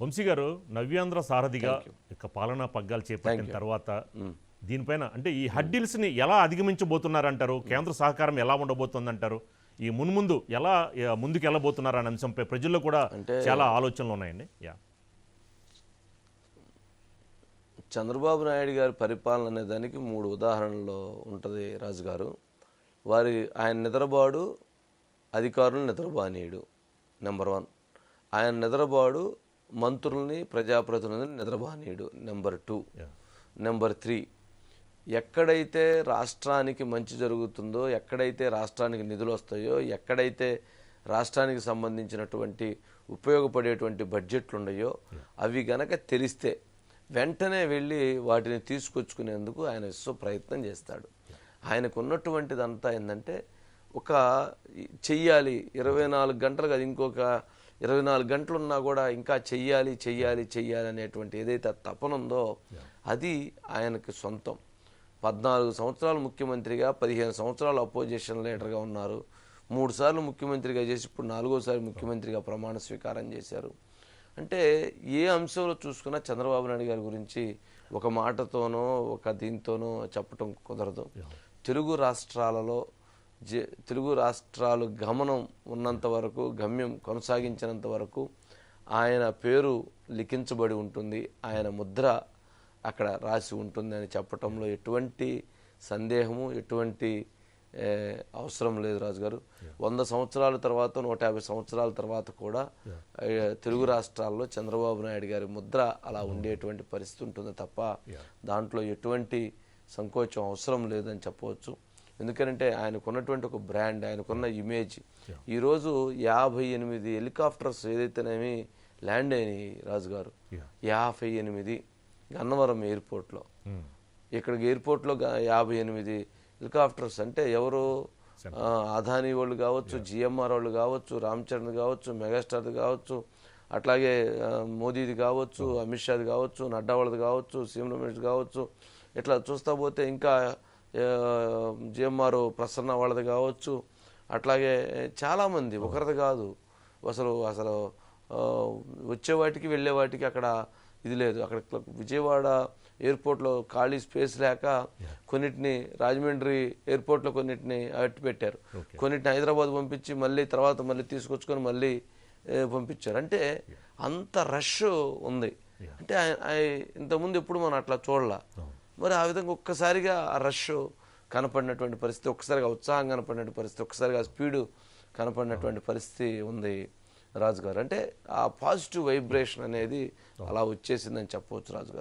వంశీ గారు నవ్యాంధ్ర సారథిగా ఇక పాలనా పగ్గాలు చేపట్టిన తర్వాత దీనిపైన అంటే ఈ హడ్డిల్స్ని ఎలా అధిగమించబోతున్నారంటారు? కేంద్ర సహకారం ఎలా ఉండబోతుందంటారు? ఈ మున్ముందు ఎలా ముందుకు వెళ్ళబోతున్నారు అనే అంశంపై ప్రజల్లో కూడా చాలా ఆలోచనలు ఉన్నాయండి. చంద్రబాబు నాయుడు గారి పరిపాలన అనే దానికి 3 ఉదాహరణలు ఉంటుంది రాజుగారు. ఆయన నిద్రబాడు అధికారులను నిద్రబానీయుడు నెంబర్ 1. ఆయన నిద్రబాడు మంత్రుల్ని ప్రజాప్రతినిధులను నిద్రబానీయుడు నెంబర్ 2. నెంబర్ 3, ఎక్కడైతే రాష్ట్రానికి మంచి జరుగుతుందో, ఎక్కడైతే రాష్ట్రానికి నిధులు వస్తాయో, ఎక్కడైతే రాష్ట్రానికి సంబంధించినటువంటి ఉపయోగపడేటువంటి బడ్జెట్లు ఉన్నాయో అవి గనక తెలిస్తే వెంటనే వెళ్ళి వాటిని తీసుకొచ్చుకునేందుకు ఆయన ప్రయత్నం చేస్తాడు. ఆయనకు ఉన్నటువంటిదంతా ఏంటంటే ఒక చెయ్యాలి 24 గంటలు కాదు, ఇంకొక 24 గంటలు ఉన్నా కూడా ఇంకా చెయ్యాలి చెయ్యాలి చెయ్యాలి అనేటువంటి ఏదైతే తపన ఉందో అది ఆయనకి సొంతం. 14 సంవత్సరాలు ముఖ్యమంత్రిగా, 15 సంవత్సరాలు అపోజిషన్ లీడర్గా ఉన్నారు. 3 సార్లు ముఖ్యమంత్రిగా చేసి ఇప్పుడు 4వసారి ముఖ్యమంత్రిగా ప్రమాణ స్వీకారం చేశారు. అంటే ఏ అంశంలో చూసుకున్నా చంద్రబాబు నాయుడు గారి గురించి ఒక మాటతోనో ఒక దీంతోనో చెప్పటం కుదరదు. తెలుగు రాష్ట్రాలు గమనం ఉన్నంత వరకు, గమ్యం కొనసాగించినంత వరకు ఆయన పేరు లిఖించబడి ఉంటుంది, ఆయన ముద్ర అక్కడ రాసి ఉంటుంది అని చెప్పటంలో ఎటువంటి సందేహము, ఎటువంటి అవసరం లేదు రాజుగారు. 100 సంవత్సరాల తర్వాత, 150 సంవత్సరాల తర్వాత కూడా తెలుగు రాష్ట్రాల్లో చంద్రబాబు నాయుడు గారి ముద్ర అలా ఉండేటువంటి పరిస్థితి ఉంటుంది తప్ప దాంట్లో ఎటువంటి సంకోచం అవసరం లేదని చెప్పవచ్చు. ఎందుకంటే ఆయనకున్నటువంటి ఒక బ్రాండ్, ఆయనకున్న ఇమేజ్. ఈరోజు 58 హెలికాప్టర్స్ ఏదైతేనేమి ల్యాండ్ అయినాయి రాజుగారు, 58 గన్నవరం ఎయిర్పోర్ట్లో. ఇక్కడికి ఎయిర్పోర్ట్లో 58 హెలికాప్టర్స్ అంటే ఎవరు? అదానీ వాళ్ళు కావచ్చు, జిఎంఆర్ వాళ్ళు కావచ్చు, రామ్ చరణ్ కావచ్చు, మెగాస్టార్ది కావచ్చు, అట్లాగే మోదీది కావచ్చు, అమిత్ షాది కావచ్చు, నడ్డా వాళ్ళది కావచ్చు, సీఎం రమేష్ కావచ్చు, ఇట్లా చూస్తా పోతే ఇంకా జిఎంఆర్ ప్రసన్న వాళ్ళది కావచ్చు, అట్లాగే చాలామంది, ఒకరిది కాదు. అసలు వచ్చేవాటికి వెళ్ళేవాటికి అక్కడ ఇది లేదు. అక్కడ విజయవాడ ఎయిర్పోర్ట్లో ఖాళీ స్పేస్ లేక కొన్నిటిని రాజమండ్రి ఎయిర్పోర్ట్లో కొన్నిటిని అట్టి పెట్టారు, కొన్నిటిని హైదరాబాద్ పంపించి మళ్ళీ తీసుకొచ్చుకొని మళ్ళీ పంపించారు. అంటే అంత రష్ ఉంది. అంటే ఇంతకుముందు ఎప్పుడు మనం అట్లా చూడాల. మరి ఆ విధంగా ఒక్కసారిగా ఆ రష్ కనపడినటువంటి పరిస్థితి, ఒక్కసారిగా ఉత్సాహం కనపడినటువంటి పరిస్థితి, ఒక్కసారిగా స్పీడు కనపడినటువంటి పరిస్థితి ఉంది రాజుగారు. అంటే ఆ పాజిటివ్ వైబ్రేషన్ అనేది అలా వచ్చేసిందని చెప్పవచ్చు రాజుగారు.